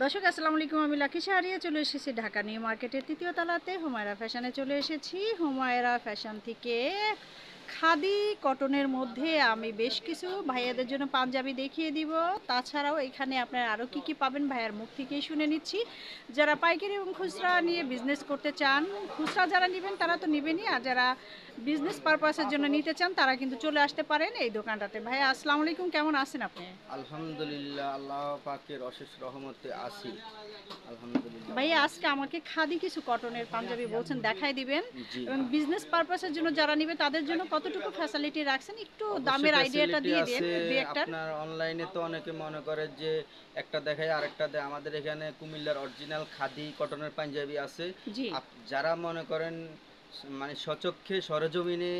দর্শক আসসালামু আলাইকুম, আমি লাকি শাহরিয়া চলে এসেছি ঢাকা নিউ মার্কেটের তৃতীয় তলাতে হুমায়রা ফ্যাশনে চলে এসেছি। হুমায়রা ফ্যাশন থেকে খাদি কটনের মধ্যে আমি বেশ কিছু ভাইয়াদের জন্য পাঞ্জাবি দেখিয়ে দিব। তাছাড়াও এখানে আপনারা আরও কি পাবেন ভাইয়ার মুখ থেকেই শুনে নিচ্ছি। যারা পাইকারি এবং খুচরা নিয়ে বিজনেস করতে চান, খুচরা যারা নেবেন তারা তো নেবেনই, আর যারা বিজনেস পারপাসের জন্য নিতে চান তারা কিন্তু চলে আসতে পারেন এই দোকানটাতে। ভাইয়া আসসালামু আলাইকুম, কেমন আছেন আপনি? আলহামদুলিল্লাহ, আল্লাহ পাকের অশেষ রহমতে আছি। আলহামদুলিল্লাহ ভাইয়া ভালো আছি। আজকে আমাকে খাদি কিছু কটনের পাঞ্জাবি বলছেন দেখাই দিবেন, জি, এবং বিজনেস পারপাসের জন্য যারা নেবে তাদের জন্য কতটুকু ফ্যাসিলিটি রাখছেন একটু অবশ্যই দামের আইডিয়াটা ফ্যাসিলিটি দিয়ে দেন আছে। দুই একটার। আপনার অনলাইনে তো অনেকে মনে করে যে একটা দেখায় আরেকটা দেয়। আমাদের এখানে কুমিল্লার অরিজিনাল খাদি কটনের পাঞ্জাবি আছে। জি, যারা মনে করেন মানে সচক্ষে সরেজমিনে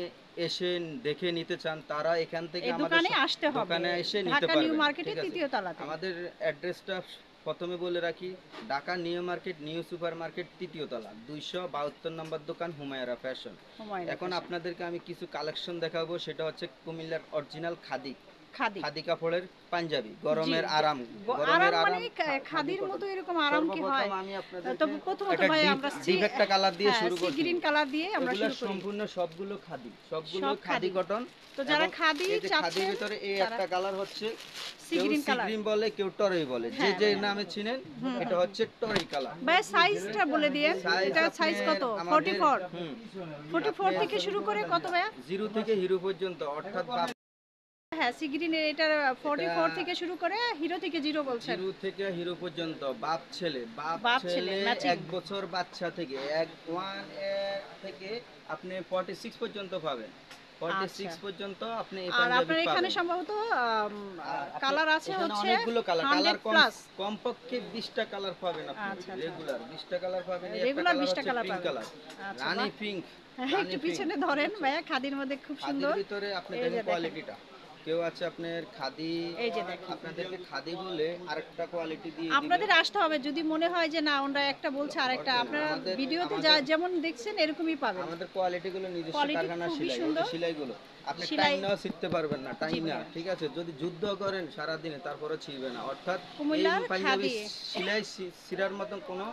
এসে দেখে নিতে চান, তারা এখান থেকে এই আমাদের দোকানে আসতে হবে, দোকানে এসে নিতে ঢাকা নিউ পারবেন। মার্কেটের ঠিক আছে, তৃতীয় তলাতে। আমাদের অ্যাড্রেসটা প্রথমে বলে রাখি, Dhaka new market, new super market, তৃতীয় তলা, 272 নম্বর দোকান, হুমায়রা ফ্যাশন। হুমায়রা এখন ফ্যাশন আপনাদেরকে আমি কিছু কালেকশন দেখাবো, সেটা হচ্ছে কুমিল্লার অরিজিনাল খাদি খাদি। খাদি কাপড়ের পাঞ্জাবি, জি, গরমের আরাম, আরাম গরমের মানে আরাম। খাদি খাদির মতো কটন। এরকম আরাম কি হয়? সর্বপ্রথম আমি আপনাদেরকে তবে প্রথমত একটা ভাই ডিপ আমরা ডিপ একটা কালার দিয়ে শুরু সি করছি। গ্রিন কালার দিয়ে আমরা এগুলো শুরু করি। সম্পূর্ণ সবগুলো খাদি, সবগুলো সব খাদি খাদি। কটন। তো যারা এবং খাদি এই যে খাদির চাচ্ছেন ভিতরে এই তারা একটা কালার হচ্ছে, সি কেউ গ্রিন সি কালার। গ্রিন বলে, কেউ টরই বলে, যে হ্যাঁ যে ভাইয়া। নামে চিনেন। এটা হচ্ছে টরি কালার। ভাই সাইজটা বলে দিয়েন, সাইজ এটা সাইজ কত? আমাদের 44 হুম 44 থেকে শুরু করে কত ভাইয়া? জিরো থেকে হিরো পর্যন্ত, অর্থাৎ হ্যাঁ, সি গ্রিনের এটার 44 এটা থেকে শুরু করে, হিরো থেকে জিরো বলছেন। জিরো থেকে হিরো পর্যন্ত, বাপ ছেলে, বাপ বাপ ছেলে ছেলে ম্যাচিং। 1 বছর বাচ্চা থেকে থেকে আপনি 46 পর্যন্ত পাবেন। আচ্ছা, 46 পর্যন্ত আপনি এই আর পাঞ্জাবি আপনার এখানে পাবেন। সম্ভবত কালার আছে এখানে হচ্ছে অনেকগুলো কালার, 100 প্লাস। কমপক্ষে 20টা কালার পাবেন আপনি। আচ্ছা আচ্ছা, রেগুলার 20টা কালার পাবেন। এই একটা রেগুলার কালার 20টা হচ্ছে কালার পিঙ্ক পাবেন। কালার, আচ্ছা, রানী বাহ। পিঙ্ক, হ্যাঁ, রানী একটু পিঙ্ক। পিছনে ধরেন ভাইয়া, খাদির মধ্যে খুব খাদির সুন্দর। ভিতরে আপনি এই দেখেন যে দেখেন, কোয়ালিটিটা। কেউ আছে আপনার খাদি, এই যে দেখেন। আপনাদেরকে খাদি বলে আরেকটা কোয়ালিটি দিয়ে দিবে। আপনাদের আসতে হবে যদি মনে হয় যে না ওনরা একটা বলছে আরেকটা, আপনারা আমাদের ভিডিওতে যা আমাদের যেমন দেখছেন এরকমই পাবেন। আমাদের কোয়ালিটি গুলো নিজস্ব কোয়ালিটি কারখানার খুবই সেলাই, এই যে সুন্দর। সেলাইগুলো আপনি সেলাই। টাইম নাও শিখতে পারবেন না, জি টাইম না, ভাইয়া। ঠিক আছে। যদি যুদ্ধ করেন সারা দিনে তারপরে ছিঁড়বে না, অর্থাৎ এই কুমিল্লার পাঞ্জাবি খাদি সেলাই ছিঁড়ার মতন কোনো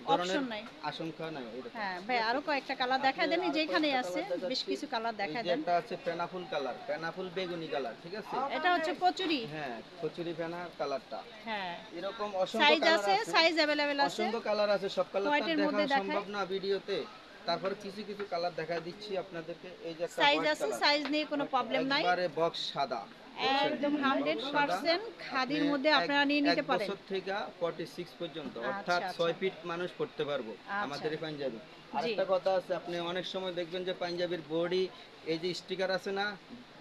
ধরনের অপশন নাই। আশঙ্কা নাই এরকম। হ্যাঁ ভাই, আরো কয়েকটা কালার দেখায় দেন, আপনি আরো যেখানে কয়েকটা আছে কালার বেশ দেখাচ্ছি। কিছু কালার এই দেখায় যে দেন। একটা আছে পেনাফুল কালার, পেনাফুল বেগুনি কালার, ঠিক আছে। এটা হচ্ছে কচুরি। হ্যাঁ, কচুরি পেনা কালারটা। হ্যাঁ, এরকম অসংখ্য সাইজ কালার আছে, আছে, সাইজ अवेलेबल আছে। অসংখ্য কালার আছে। সব কালার তো হোয়াইটের দেখা মধ্যে সম্ভব দেখায়। না ভিডিওতে। তারপরে কিছু কিছু কালার দেখা দিচ্ছি আপনাদেরকে। এই যে একটা সাইজ হোয়াইট আছে, কালার, সাইজ নিয়ে কোনো প্রবলেম নাই। একবারে বক্স সাদা, বুঝছেন? একদম বক্স সাদা। 100% আপনি খাদির মধ্যে এক আপনারা নিয়ে নিতে এক পারেন। বছর থেকে 46 পর্যন্ত, আচ্ছা অর্থাৎ আচ্ছা, 6 ফিট মানুষ পড়তে পারবো আচ্ছা। আমাদের এই পাঞ্জাবি। জি, আরেকটা কথা আছে, আপনি অনেক সময় দেখবেন যে পাঞ্জাবির বডি, এই যে স্টিকার আছে না,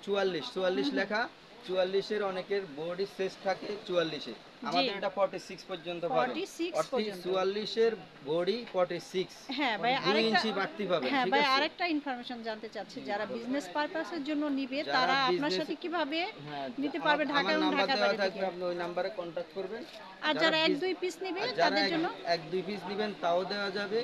44 লেখা, 44-এর অনেকের বডি শেষ থাকে 44-এ। জি, আমাদের এটা 46 পর্যন্ত পাবেন, 46 অর্থাৎ পর্যন্ত। 44-এর বডি 46, হ্যাঁ ভাই, 2 আরেকটা। ইঞ্চি বাড়তি পাবেন, হ্যাঁ ঠিক ভাই, আছে। আরেকটা ইনফরমেশন জানতে চাচ্ছি, যারা বিজনেস পারপাসের জন্য নিবে যারা তারা আপনার বিজনেস, সাথে কিভাবে হ্যাঁ, নিতে পারবে ঢাকা আমার এবং নাম্বার ঢাকার দেওয়া বাইরে থেকে? থাকবে, আপনি ওই নাম্বারে কন্ট্যাক্ট করবেন। আর যারা যারা এক দুই পিস নিবে আর যারা তাদের জন্য? এক দুই পিস নেবেন তাও দেওয়া যাবে।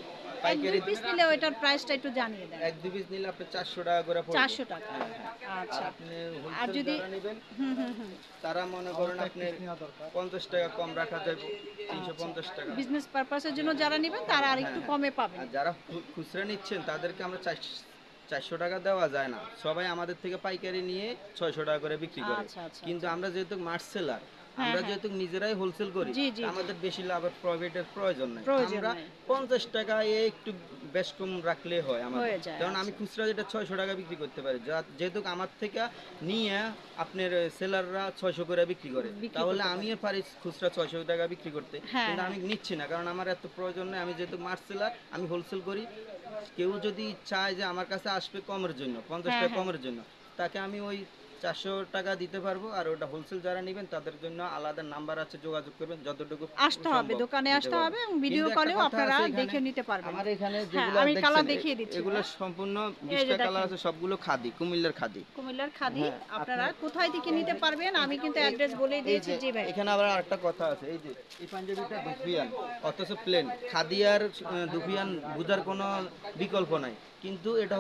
এক দুই পাইকারি পিস নিলে ওইটার প্রাইসটা একটু জানিয়ে দেন। এক দুই পিস নিলে আপনি 400 টাকা করে পড়বে। 400 টাকা। হ্যাঁ, হ্যাঁ। আর আচ্ছা। আপনি আর হোলসেল যদি যারা নেবেন হুম হুম হুম তারা মনে করেন আপনি 50 টাকা কম রাখা যাবে, 350 টাকা। বিজনেস পারপাসের জন্য যারা নেবেন তারা আর হ্যাঁ, একটু হ্যাঁ। কমে পাবেন। আর যারা খুচরা নিচ্ছেন তাদেরকে আমরা 400 টাকা দেওয়া যায় না। সবাই আমাদের থেকে পাইকারি নিয়ে 600 টাকা করে বিক্রি করে। আচ্ছা আচ্ছা কিন্তু আচ্ছা। আমরা যেহেতু মার্ট সেলার, হ্যাঁ আমরা হ্যাঁ, যেহেতু নিজেরাই হোলসেল করি, জি জি জি, আমাদের বেশি লাভের প্রফিটের প্রয়োজন নাই। প্রয়োজন আমরা নেই। 50 টাকায় একটু বেশ কম রাখলে হয় আমাদের। হয়ে যায়। কারণ আমি আচ্ছা, খুচরা যেটা 600 টাকা বিক্রি করতে পারি, যেহেতু আমার থেকে নিয়ে আপনার সেলাররা 600 করে বিক্রি করে, বিক্রি তাহলে করতে আমিও পারি খুচরা 600 টাকা বিক্রি করতে। হ্যাঁ কিন্তু হ্যাঁ, আমি নিচ্ছি না, কারণ আমার এত প্রয়োজন নেই। আমি যেহেতু মার্ট সেলার, আমি হোলসেল করি। কেউ যদি চায় যে আমার কাছে আসবে কমের জন্য, 50 হ্যাঁ টাকা হ্যাঁ। কমের জন্য, তাকে আমি ওই 400 টাকা দিতে পারবো। আর ওটা হোলসেল যারা নেবেন তাদের জন্য আলাদা নাম্বার আছে, যোগাযোগ করবেন, যতটুকু আসতে হবে, সম্ভব দোকানে দিতে আসতে পারবো। হবে এবং ভিডিও কিন্তু একটা কলেও কথা আপনারা আছে এখানে, দেখে নিতে পারবেন। আমার এখানে হ্যাঁ, যেগুলো আমি কালার দেখছেন দেখিয়ে দিচ্ছি এগুলো ভাই। সম্পূর্ণ এই যে 20টা কালার দেখেন, আছে, সবগুলো খাদি, কুমিল্লার খাদি। কুমিল্লার খাদি। হ্যাঁ, আপনারা আপনার কোথায় থেকে নিতে পারবেন আমি কিন্তু অ্যাড্রেস বলেই এই দিয়েছি। যে জি ভাই, এখানে আবার আরেকটা কথা আছে, এই যে এই পাঞ্জাবিটা দুফিয়ান, অথচ প্লেন। খাদি আর দুফিয়ান বুঝার কোনো বিকল্প নাই, কিন্তু এটা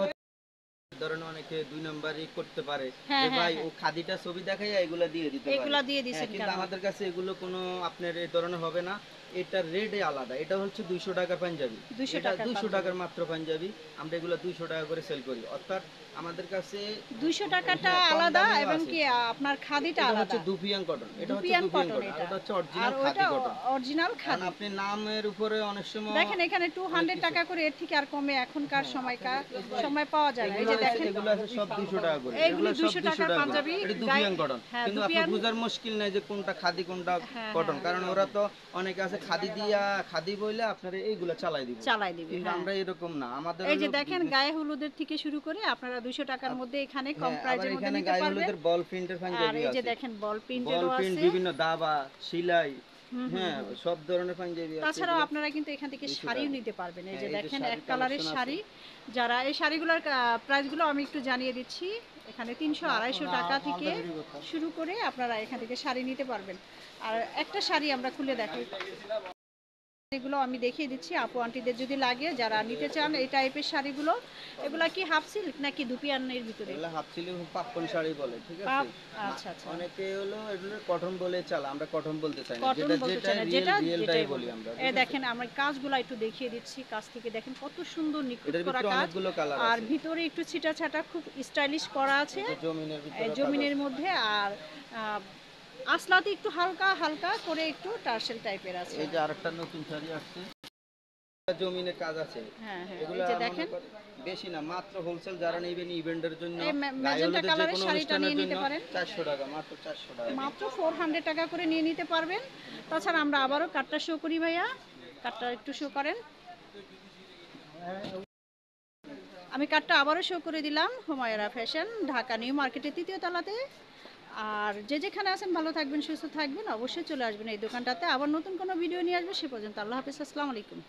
ধরেন অনেকে 2 নাম্বারই করতে পারে হ্যাঁ, যে হ্যাঁ, ভাই ও হ্যাঁ। খাদিটা ছবি দেখাইয়া এগুলা দিয়ে দিতে পারে। এগুলা দিয়ে হ্যাঁ, দিছেন কিন্তু কেন? আমাদের কাছে এগুলো কোনো আপনার এই ধরনের হবে না। এটার রেটই আলাদা। এটা হচ্ছে 200 টাকার পাঞ্জাবি। ২০০ এটা টাকার 200 পাঞ্জাবি। টাকার মাত্র পাঞ্জাবি। আমরা এগুলো 200 টাকা করে সেল করি। অর্থাৎ আমাদের কাছে ২০০ টাকাটা হ্যাঁ, কম আলাদা দামেও এবং আছে। কি আপনার খাদিটা এটা হচ্ছে আলাদা। দুপিয়াং কটন। এটা হচ্ছে দুপিয়ান দুপিয়াং কটন কটন। আর এটা। ওটা হচ্ছে আর অরিজিনাল ওইটা খাদি কটন। অরিজিনাল কারণ খাদি। আপনি নামের উপরে অনেক সময় দেখেন এখানে অনেক 200 কিছু। টাকা করে, এর থেকে আর কমে এখনকার হ্যাঁ, সময়কার এই যে সময় পাওয়া যায় না। এই যে দেখেন এগুলো আছে সব 200 টাকা করে। এইগুলি এগুলো সব 200 200 টাকার টাকা করে। পাঞ্জাবি এটা গায়ে। Dupion cotton. হ্যাঁ, কিন্তু আপনি দুপিয়ান। বুঝার মুশকিল নাই যে কোনটা খাদি কোনটা হ্যাঁ, কটন। হ্যাঁ। কারণ ওরা তো অনেকে আছে খাদি দিয়া খাদি বইলে আপনার এইগুলা চালাই দিব। চালাই দিবে। কিন্তু হ্যাঁ। আমরা এরকম না। আমাদের এই যে হলো দেখেন বিজনেস। গায়ে হলুদের থেকে শুরু করে আপনারা 200 টাকার মধ্যে এখানে কম হ্যাঁ, আবার প্রাইজের মধ্যে এখানে নিতে গায়ে পারবেন। হলুদের বল প্রিন্টের আর পাঞ্জাবি এই যে আছে। দেখেন বল বল প্রিন্টেরও প্রিন্ট আছে। বিভিন্ন দাবা, সেলাই, হুম, হুম, হ্যাঁ, হুম। সব ধরনের পাঞ্জাবি আছে তাছাড়াও এগুলো আপনারা কিন্তু এখান থেকে 200 শাড়িও টাকা। নিতে পারবেন। এই হ্যাঁ, যে এই যে দেখেন এক শাড়ির কালারের কালেকশন আছে। শাড়ি। যারা এই শাড়িগুলোর প্রাইসগুলো আমি একটু জানিয়ে দিচ্ছি। এখানে ৩০০-২৫০ টাকা থেকে শুরু করে আপনারা এখান থেকে শাড়ি নিতে পারবেন। আর একটা শাড়ি আমরা খুলে দেখাই। এগুলো আমি দেখিয়ে দিচ্ছি আপু আন্টিদের যদি লাগে, যারা নিতে চান এই টাইপের শাড়িগুলো। এগুলা কি হাফ সিল্ক নাকি দুপিয়ানের ভিতরে? এগুলা হাফ সিলি পাপ্পন শাড়ি বলে, ঠিক আছে? পাপ। আচ্ছা, আচ্ছা। অনেকে হলো এগুলো কটন বলে চালা, আমরা কটন বলতে চাই না। কটন যেটা বলতে যেটা চাই না, রিয়েল যেটা রিয়েলটাই যেটাই বলি বলি। আমরা, এই ঠিক আছে? দেখেন আমরা কাজগুলো একটু দেখিয়ে দিচ্ছি। কাজ থেকে দেখেন কত সুন্দর নিখুঁত এটার করা ভিতরে কাজ। অনেকগুলো কালার আর আছে। ভিতরে একটু ছিটা ছাটা খুব স্টাইলিশ করা আছে এই যে জমিনের ভিতরে কাজ জমিনের আছে। মধ্যে। আর আসলাতে একটু হালকা হালকা করে একটু টার্সেল টাইপের আছে। এই যে আরেকটা নতুন শাড়ি আসছে, জমিনের কাজ আছে। হ্যাঁ, হ্যাঁ। এই এগুলা যে মনে দেখেন করেন বেশি না, মাত্র হোলসেল যারা নেবেন ইভেন্টের জন্য, এই গায়ে ম্যাজেন্টা হলুদের যে কালারের কোনো শাড়িটা অনুষ্ঠানের নিয়ে জন্য নিতে পারেন। 400 টাকা, মাত্র 400 টাকা। মাত্র 400 টাকা করে নিয়ে নিতে পারবেন। তাছাড়া আমরা আবারও কার্ডটা শো করি ভাইয়া। কার্ডটা একটু শো করেন। আমি কার্ডটা আবারও শো করে দিলাম। হুমায়রা ফ্যাশন, ঢাকা নিউ মার্কেটের ৩য় তলাতে। আর যে যেখানে আছেন ভালো থাকবেন, সুস্থ থাকবেন, অবশ্যই চলে আসবেন এই দোকানটাতে। আবার নতুন কোনো ভিডিও নিয়ে আসবে। সে পর্যন্ত আল্লাহ হাফেজ, আসসালামু আলাইকুম।